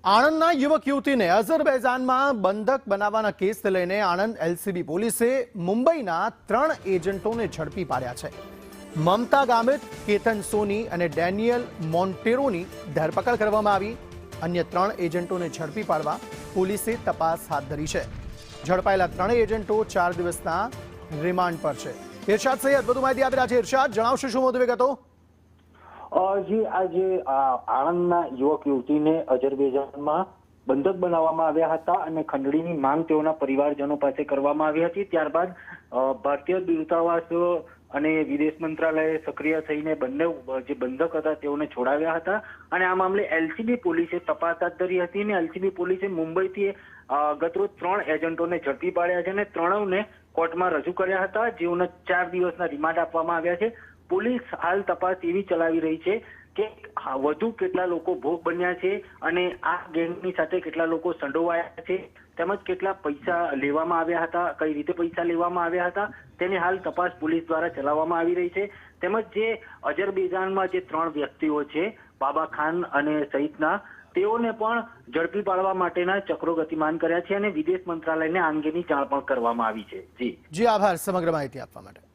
આણંદના યુવક યુવતીને અઝરબૈજાનમાં બંધક બનાવવાના કેસને લઈને આણંદ એલસીબી પોલીસે મુંબઈના 3 એજન્ટોને ઝડપી પાડ્યા છે. મમતા ગામિત, કેતન સોની અને ડેનિયલ મોન્ટેરોની ધરપકડ કરવામાં આવી. અન્ય 3 એજન્ટોને ઝડપી પાડવા પોલીસે તપાસ હાથ ધરી છે. ઝડપાયેલા 3 એજન્ટો 4 દિવસના રિમાન્ડ પર છે. ઇરશાદ સૈયદ વધુ માહિતી આપી રહ્યા છે. ઇરશાદ, જણાવશો શું વધુ વિગતો? જી, આજે આણંદના યુવક યુવતીને અઝરબૈજાનમાં બંધક બનાવવામાં આવ્યા હતા અને ખંડણીની માંગ તેઓના પરિવારજનો પાસે કરવામાં આવી હતી. ત્યારબાદ ભારતીય દૂતાવાસ અને વિદેશ મંત્રાલયે સક્રિય થઈને બંને જે બંધક હતા તેઓને છોડાવ્યા હતા અને આ મામલે એલસીબી પોલીસે તપાસ હાથ ધરી હતી અને એલસીબી પોલીસે મુંબઈથી ગતરોજ 3 એજન્ટોને ઝડપી પાડ્યા છે અને 3ને કોર્ટમાં રજૂ કર્યા હતા, જેઓને 4 દિવસના રિમાન્ડ આપવામાં આવ્યા છે. પોલીસ હાલ તપાસ એવી ચલાવી રહી છે કે વધુ કેટલા લોકો ભોગ બન્યા છે અને આ ગેંગની સાથે કેટલા લોકો સંડોવાયા છે, તેમજ કેટલા પૈસા લેવામાં આવ્યા હતા, કઈ રીતે પૈસા લેવામાં આવ્યા હતા, તેની હાલ તપાસ પોલીસ દ્વારા ચલાવવામાં આવી રહી છે. તેમજ જે અઝરબૈજાનમાં જે 3 વ્યક્તિઓ છે, બાબા ખાન અને સહિતના, તેઓને પણ ઝડપી પાડવા માટેના ચક્રો ગતિમાન કર્યા છે અને વિદેશ મંત્રાલયને આ અંગેની જાણ પણ કરવામાં આવી છે. જી આભાર સમગ્ર માહિતી આપવા માટે.